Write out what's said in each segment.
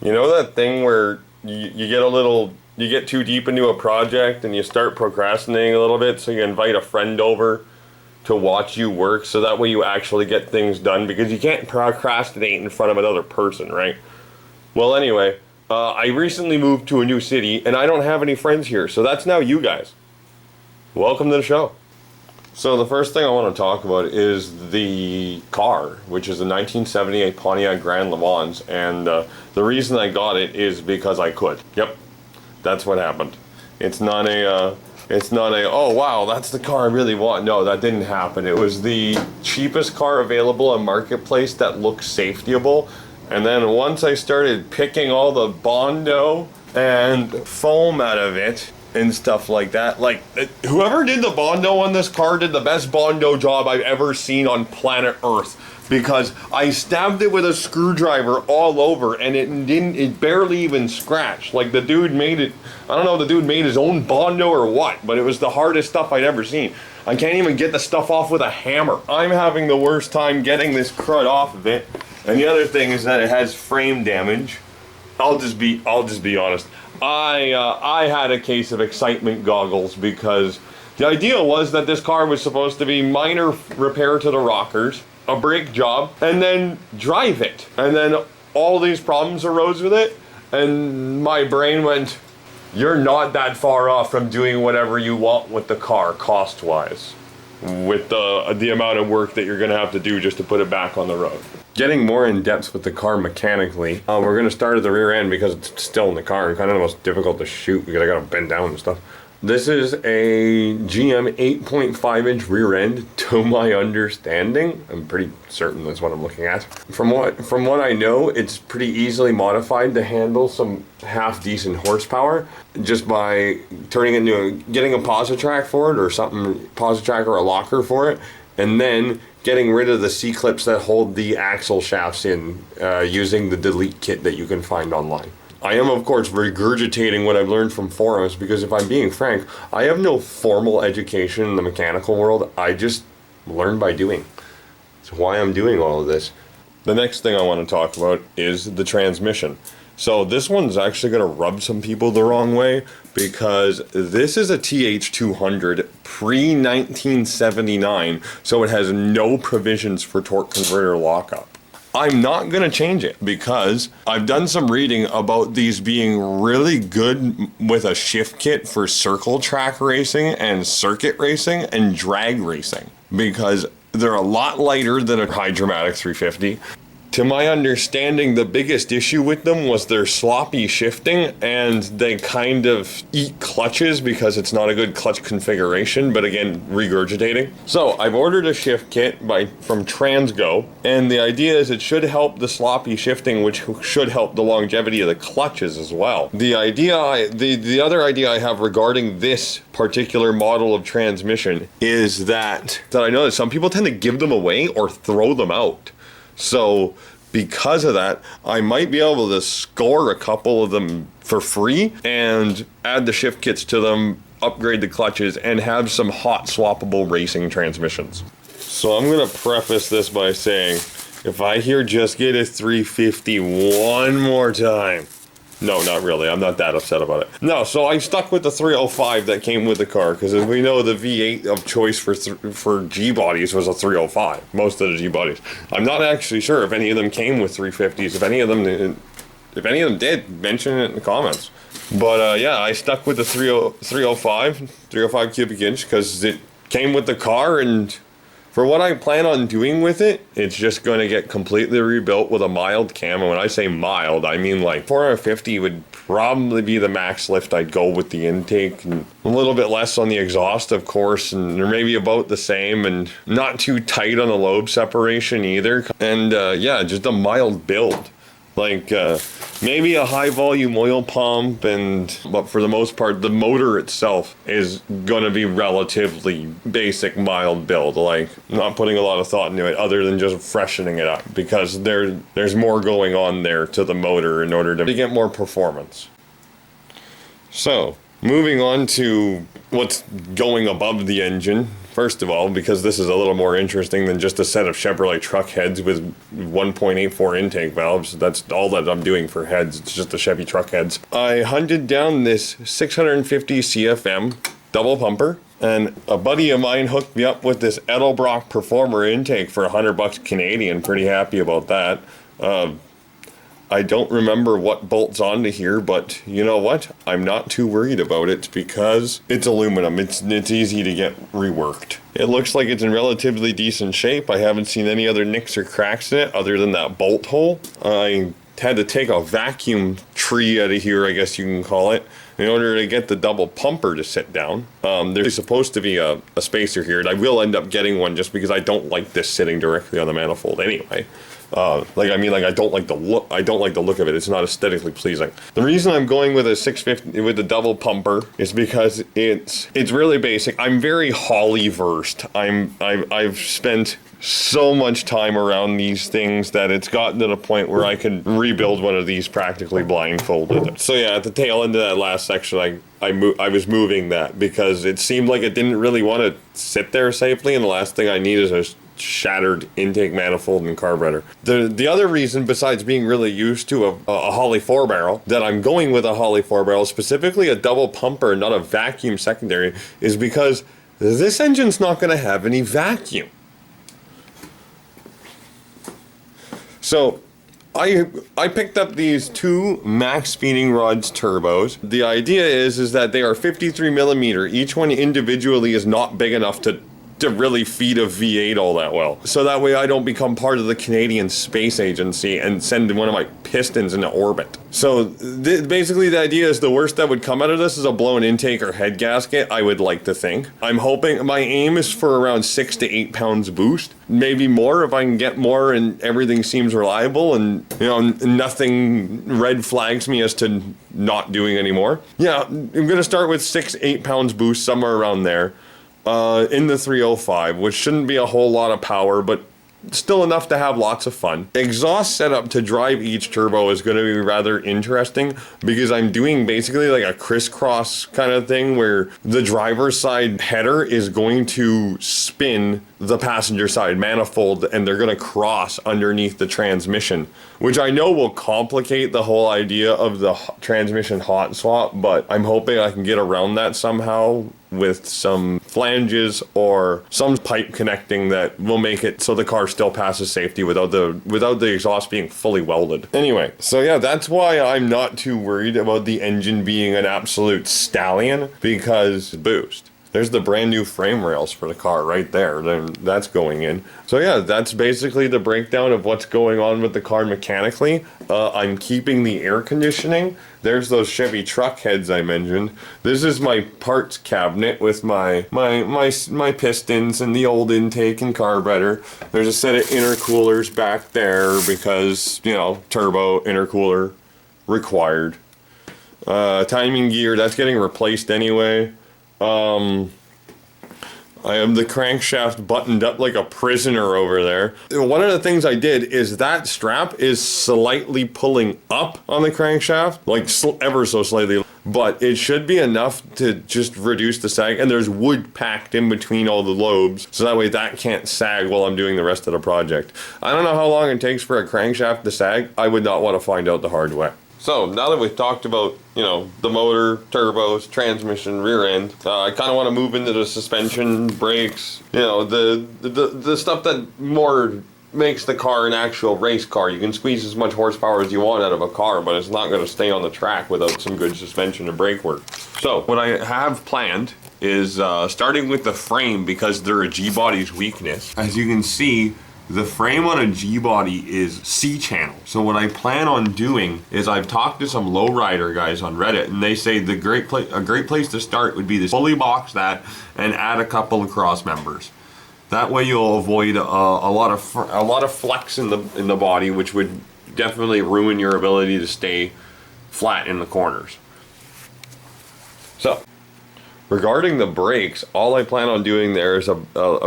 You know that thing where you get too deep into a project and you start procrastinating a little bit, so you invite a friend over to watch you work so that way you actually get things done, because you can't procrastinate in front of another person, right? Well, anyway, I recently moved to a new city and I don't have any friends here, so that's now you guys. Welcome to the show. So the first thing I want to talk about is the car, which is a 1978 Pontiac Grand Le Mans, and the reason I got it is because I could. Yep, that's what happened. It's not a, oh wow, that's the car I really want. No, that didn't happen. It was the cheapest car available on Marketplace that looks safetyable, and then once I started picking all the Bondo and foam out of it, and stuff like that. Like, whoever did the Bondo on this car did the best Bondo job I've ever seen on planet Earth. Because I stabbed it with a screwdriver all over and it barely even scratched. Like, the dude made it, I don't know if the dude made his own Bondo or what, but it was the hardest stuff I'd ever seen. I can't even get the stuff off with a hammer. I'm having the worst time getting this crud off of it. And the other thing is that it has frame damage. I'll just be honest. I had a case of excitement goggles, because the idea was that this car was supposed to be minor repair to the rockers, a brake job, and then drive it. And then all these problems arose with it, and my brain went, you're not that far off from doing whatever you want with the car cost-wise, with the amount of work that you're going to have to do just to put it back on the road. Getting more in depth with the car mechanically, we're going to start at the rear end because it's still in the car and kind of the most difficult to shoot because I got to bend down and stuff. This is a GM 8.5 inch rear end, to my understanding. I'm pretty certain that's what I'm looking at. From what I know, it's pretty easily modified to handle some half decent horsepower just by turning it into getting a Positrack for it or something, Positrack or a locker for it, and then getting rid of the C-clips that hold the axle shafts in using the delete kit that you can find online. I am, of course, regurgitating what I've learned from forums because, if I'm being frank, I have no formal education in the mechanical world. I just learn by doing. That's why I'm doing all of this. The next thing I want to talk about is the transmission. So this one's actually going to rub some people the wrong way because this is a TH200 pre-1979, so it has no provisions for torque converter lockup. I'm not going to change it because I've done some reading about these being really good with a shift kit for circle track racing and circuit racing and drag racing, because they're a lot lighter than a high dramatic 350. To my understanding, the biggest issue with them was their sloppy shifting, and they kind of eat clutches because it's not a good clutch configuration, but again, regurgitating. So I've ordered a shift kit from Transgo, and the idea is it should help the sloppy shifting, which should help the longevity of the clutches as well. The other idea I have regarding this particular model of transmission is that I know that some people tend to give them away or throw them out. So because of that, I might be able to score a couple of them for free and add the shift kits to them, upgrade the clutches, and have some hot swappable racing transmissions. So I'm going to preface this by saying, if I hear just get a 350 one more time, no, not really. I'm not that upset about it. No, so I stuck with the 305 that came with the car, because as we know, the V8 of choice for G-bodies was a 305, most of the G-bodies. I'm not actually sure if any of them came with 350s. If any of them did, mention it in the comments. But yeah, I stuck with the 305 cubic inch, because it came with the car, and for what I plan on doing with it, it's just going to get completely rebuilt with a mild cam. And when I say mild, I mean like 450 would probably be the max lift I'd go with the intake, and a little bit less on the exhaust, of course, and maybe about the same, and not too tight on the lobe separation either. And yeah, just a mild build. Like maybe a high volume oil pump, but for the most part, the motor itself is going to be relatively basic, mild build. Like, not putting a lot of thought into it other than just freshening it up, because there's more going on there to the motor in order to get more performance. So moving on to what's going above the engine. First of all, because this is a little more interesting than just a set of Chevrolet truck heads with 1.84 intake valves. That's all that I'm doing for heads. It's just the Chevy truck heads. I hunted down this 650 CFM double pumper, and a buddy of mine hooked me up with this Edelbrock Performer intake for $100 Canadian. Pretty happy about that. I don't remember what bolts onto here, but you know what? I'm not too worried about it because it's aluminum. It's easy to get reworked. It looks like it's in relatively decent shape. I haven't seen any other nicks or cracks in it other than that bolt hole. I had to take a vacuum tree out of here, I guess you can call it, in order to get the double pumper to sit down. There's supposed to be a spacer here, and I will end up getting one just because I don't like this sitting directly on the manifold anyway. I don't like the look. I don't like the look of it. It's not aesthetically pleasing. The reason I'm going with a 650 with the double pumper is because it's really basic. I'm very Holly versed. I've spent so much time around these things that it's gotten to the point where I could rebuild one of these practically blindfolded. So yeah, at the tail end of that last section, I was moving that because it seemed like it didn't really want to sit there safely, and the last thing I need is a shattered intake manifold and carburetor. The other reason, besides being really used to a Holly 4-barrel, that I'm going with a Holly 4-barrel, specifically a double pumper, not a vacuum secondary, is because this engine's not going to have any vacuum. So I picked up these two max speeding rods turbos. The idea is that they are 53 millimeter. Each one individually is not big enough to really feed a V8 all that well. So that way I don't become part of the Canadian Space Agency and send one of my pistons into orbit. So basically the idea is the worst that would come out of this is a blown intake or head gasket, I would like to think. I'm hoping, my aim is for around 6 to 8 pounds boost. Maybe more if I can get more and everything seems reliable and nothing red flags me as to not doing anymore. Yeah, I'm gonna start with 6-8 pounds boost, somewhere around there. In the 305, which shouldn't be a whole lot of power, but still enough to have lots of fun. Exhaust setup to drive each turbo is going to be rather interesting because I'm doing basically like a crisscross kind of thing where the driver's side header is going to spin the passenger side manifold and they're going to cross underneath the transmission, which I know will complicate the whole idea of the transmission hot swap, but I'm hoping I can get around that somehow with some flanges or some pipe connecting that will make it so the car still passes safety without the exhaust being fully welded. Anyway, so yeah, that's why I'm not too worried about the engine being an absolute stallion, because boost. There's the brand new frame rails for the car right there. That's going in. So yeah, that's basically the breakdown of what's going on with the car mechanically. I'm keeping the air conditioning. There's those Chevy truck heads I mentioned. This is my parts cabinet with my pistons and the old intake and carburetor. There's a set of intercoolers back there because, turbo intercooler required. Timing gear, that's getting replaced anyway. I have the crankshaft buttoned up like a prisoner over there. One of the things I did is that strap is slightly pulling up on the crankshaft, like ever so slightly, but it should be enough to just reduce the sag, and there's wood packed in between all the lobes, so that way that can't sag while I'm doing the rest of the project. I don't know how long it takes for a crankshaft to sag. I would not want to find out the hard way. So now that we've talked about, the motor, turbos, transmission, rear end, I kind of want to move into the suspension, brakes, the stuff that more makes the car an actual race car. You can squeeze as much horsepower as you want out of a car, but it's not going to stay on the track without some good suspension and brake work. So what I have planned is starting with the frame, because they're a G-body's weakness. As you can see, the frame on a G-body is C-channel. So what I plan on doing is I've talked to some lowrider guys on Reddit, and they say a great place to start would be to fully box that and add a couple of cross members. That way you'll avoid a lot of flex in the body, which would definitely ruin your ability to stay flat in the corners. So, regarding the brakes, all I plan on doing there is a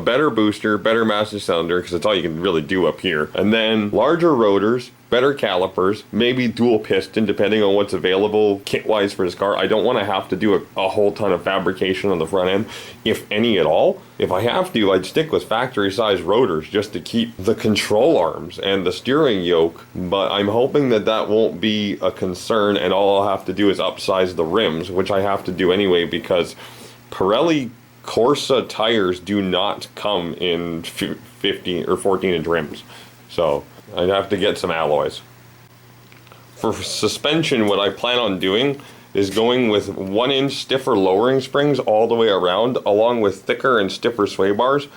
better booster, better master cylinder, because that's all you can really do up here. And then larger rotors, better calipers, maybe dual piston depending on what's available kit-wise for this car. I don't want to have to do a whole ton of fabrication on the front end, if any at all. If I have to, I'd stick with factory size rotors just to keep the control arms and the steering yoke, but I'm hoping that that won't be a concern, and all I'll have to do is upsize the rims, which I have to do anyway because Pirelli Corsa tires do not come in 15 or 14 inch rims. So I'd have to get some alloys. For suspension, what I plan on doing is going with 1 inch stiffer lowering springs all the way around, along with thicker and stiffer sway bars.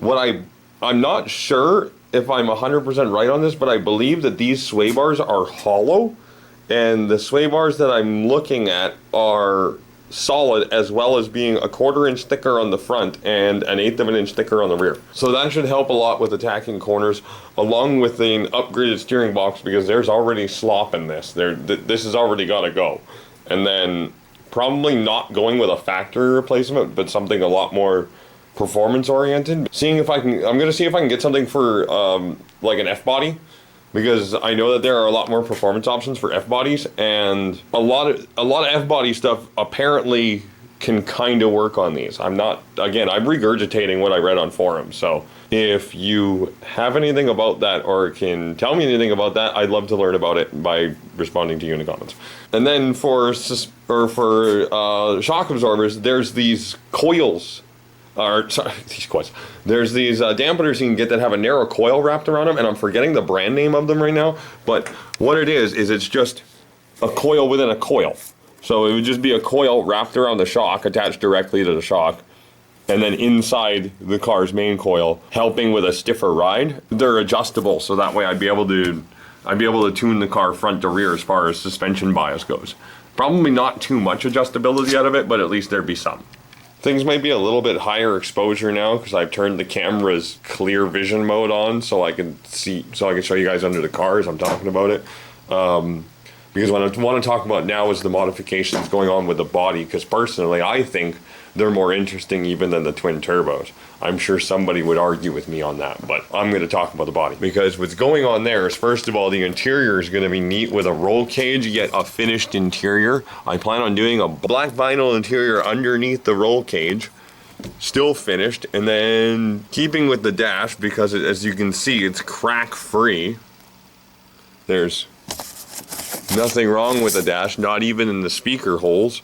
I'm not sure if I'm 100% right on this, but I believe that these sway bars are hollow, and the sway bars that I'm looking at are solid, as well as being a 1/4 inch thicker on the front and an 1/8 of an inch thicker on the rear. So that should help a lot with attacking corners, along with an upgraded steering box, because there's already slop in this. This has already got to go. And then probably not going with a factory replacement, but something a lot more performance oriented. I'm going to see if I can get something for like an F-body, because I know that there are a lot more performance options for F-bodies, and a lot of F-body stuff apparently can kind of work on these. I'm regurgitating what I read on forums, so if you have anything about that or can tell me anything about that, I'd love to learn about it by responding to you in the comments. And then for shock absorbers, there's these coils. There's these dampeners you can get that have a narrow coil wrapped around them, and I'm forgetting the brand name of them right now, but what it is it's just a coil within a coil. So it would just be a coil wrapped around the shock, attached directly to the shock, and then inside the car's main coil, helping with a stiffer ride. They're adjustable, so that way I'd be able to tune the car front to rear as far as suspension bias goes. Probably not too much adjustability out of it, but at least there'd be some. Things might be a little bit higher exposure now because I've turned the camera's clear vision mode on so I can show you guys under the car as I'm talking about it. Because what I want to talk about now is the modifications going on with the body, because personally I think they're more interesting even than the twin turbos. I'm sure somebody would argue with me on that, but I'm going to talk about the body. Because what's going on there is, first of all, the interior is going to be neat with a roll cage, yet a finished interior. I plan on doing a black vinyl interior underneath the roll cage, still finished, and then keeping with the dash, because as you can see, it's crack free. There's nothing wrong with the dash, not even in the speaker holes.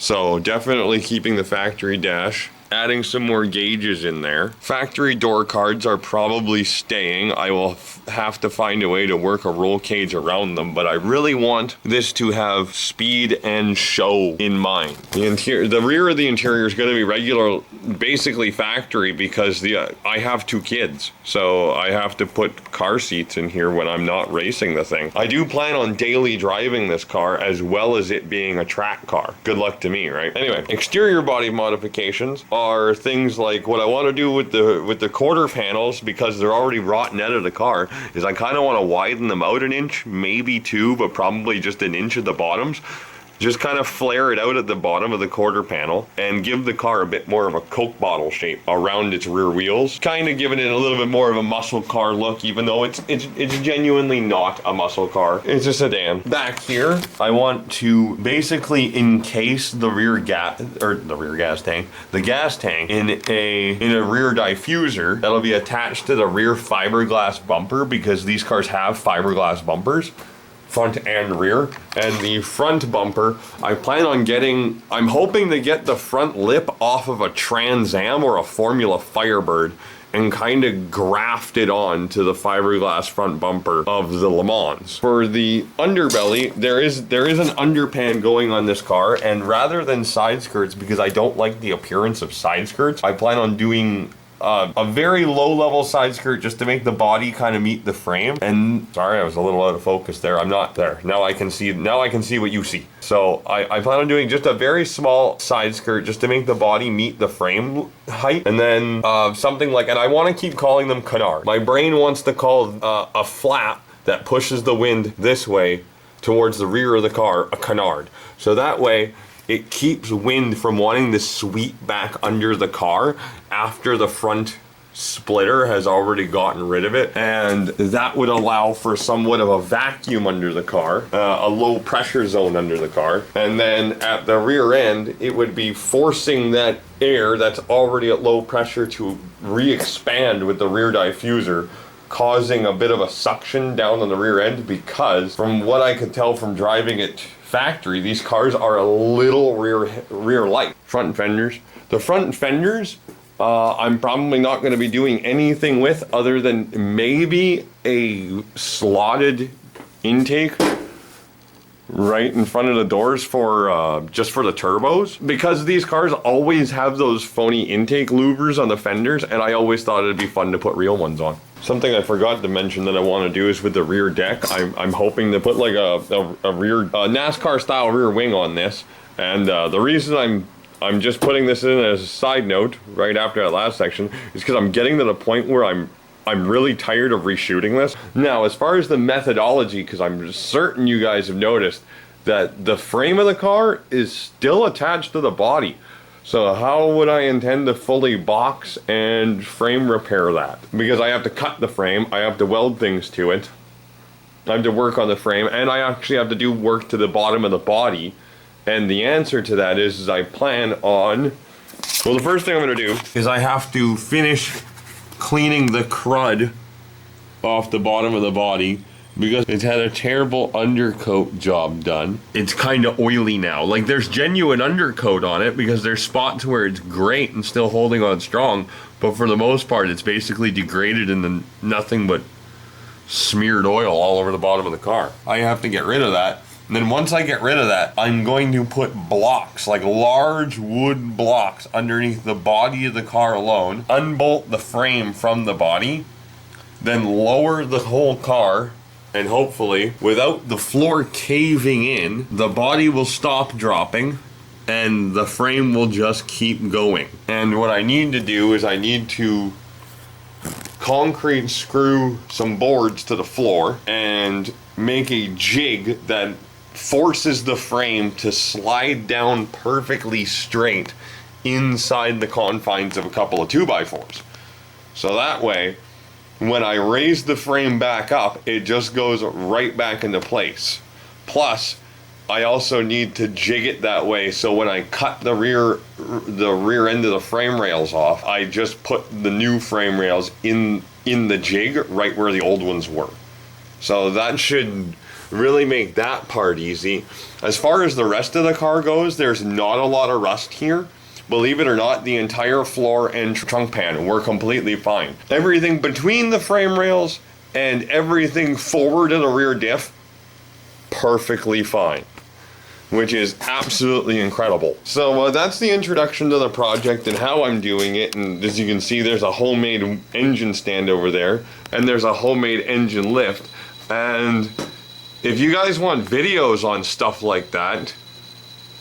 So definitely keeping the factory dash. Adding some more gauges in there. Factory door cards are probably staying. I will have to find a way to work a roll cage around them, but I really want this to have speed and show in mind. The rear of the interior is going to be regular, basically factory, because I have 2 kids, so I have to put car seats in here when I'm not racing the thing. I do plan on daily driving this car, as well as it being a track car. Good luck to me, right? Anyway, exterior body modifications are things like what I want to do with the quarter panels, because they're already rotten out of the car, is I kind of want to widen them out 1 inch, maybe 2, but probably just 1 inch at the bottoms. Just kind of flare it out at the bottom of the quarter panel and give the car a bit more of a Coke bottle shape around its rear wheels, kind of giving it a little bit more of a muscle car look, even though it's genuinely not a muscle car. It's a sedan. Back here, I want to basically encase the gas tank in a rear diffuser that'll be attached to the rear fiberglass bumper, because these cars have fiberglass bumpers, front and rear. And the front bumper, I'm hoping to get the front lip off of a Trans Am or a Formula Firebird and kind of graft it on to the fiberglass front bumper of the Le Mans. For the underbelly, there is an underpan going on this car, and rather than side skirts, because I don't like the appearance of side skirts, I plan on doing a very low level side skirt just to make the body kind of meet the frame. And sorry, I was a little out of focus there. I'm not there. Now I can see what you see. So I plan on doing just a very small side skirt just to make the body meet the frame height. And then something like, and I want to keep calling them canard. My brain wants to call a flap that pushes the wind this way towards the rear of the car a canard. So that way it keeps wind from wanting to sweep back under the car after the front splitter has already gotten rid of it, and that would allow for somewhat of a vacuum under the car, a low pressure zone under the car, and then at the rear end it would be forcing that air that's already at low pressure to re-expand with the rear diffuser, causing a bit of a suction down on the rear end, because from what I could tell from driving it factory, these cars are a little rear light. Front fenders. The front fenders, I'm probably not going to be doing anything with other than maybe a slotted intake right in front of the doors for just for the turbos, because these cars always have those phony intake louvers on the fenders, and I always thought it'd be fun to put real ones on. Something I forgot to mention that I want to do is with the rear deck. I'm hoping to put like a rear NASCAR style rear wing on this, and the reason I'm just putting this in as a side note right after that last section is because I'm getting to the point where I'm really tired of reshooting this. Now, as far as the methodology, because I'm certain you guys have noticed that the frame of the car is still attached to the body. So how would I intend to fully box and frame repair that? Because I have to cut the frame, I have to weld things to it, I have to work on the frame, and I actually have to do work to the bottom of the body. And the answer to that is I plan on, well, the first thing I'm going to do is I have to finish cleaning the crud off the bottom of the body, because it's had a terrible undercoat job done. It's kind of oily now. Like, there's genuine undercoat on it because there's spots where it's great and still holding on strong, but for the most part it's basically degraded into nothing but smeared oil all over the bottom of the car. I have to get rid of that. And then once I get rid of that, I'm going to put blocks, like large wood blocks, underneath the body of the car alone, unbolt the frame from the body, then lower the whole car, and hopefully, without the floor caving in, the body will stop dropping, and the frame will just keep going. And what I need to do is I need to concrete screw some boards to the floor and make a jig that forces the frame to slide down perfectly straight inside the confines of a couple of 2x4s. So that way, when I raise the frame back up, it just goes right back into place. Plus, I also need to jig it that way so when I cut the rear end of the frame rails off, I just put the new frame rails in the jig right where the old ones were. So that should really make that part easy. As far as the rest of the car goes, there's not a lot of rust here. Believe it or not, the entire floor and trunk pan were completely fine. Everything between the frame rails and everything forward of the rear diff, perfectly fine, which is absolutely incredible. So that's the introduction to the project and how I'm doing it. And as you can see, there's a homemade engine stand over there, and there's a homemade engine lift. And if you guys want videos on stuff like that,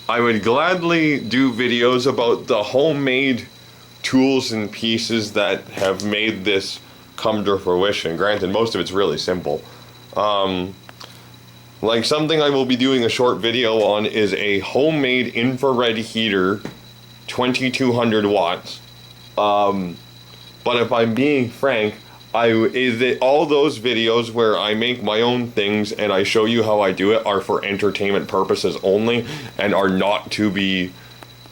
I would gladly do videos about the homemade tools and pieces that have made this come to fruition. Granted, most of it's really simple. Like something I will be doing a short video on is a homemade infrared heater, 2200 watts. But if I'm being frank, all those videos where I make my own things and I show you how I do it are for entertainment purposes only and are not to be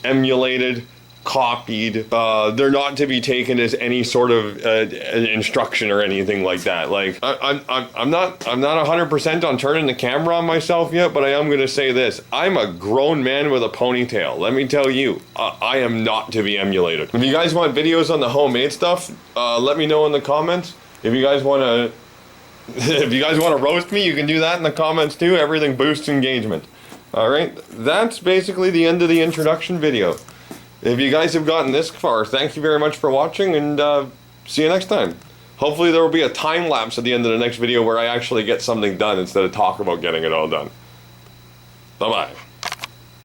emulated, copied. They're not to be taken as any sort of instruction or anything like that. Like I'm not 100% on turning the camera on myself yet, but I am going to say this: I'm a grown man with a ponytail. Let me tell you, I am not to be emulated. If you guys want videos on the homemade stuff, let me know in the comments. If you guys want to roast me, you can do that in the comments too. Everything boosts engagement. All right, that's basically the end of the introduction video. If you guys have gotten this far, thank you very much for watching, and see you next time. Hopefully there will be a time lapse at the end of the next video where I actually get something done instead of talk about getting it all done. Bye-bye.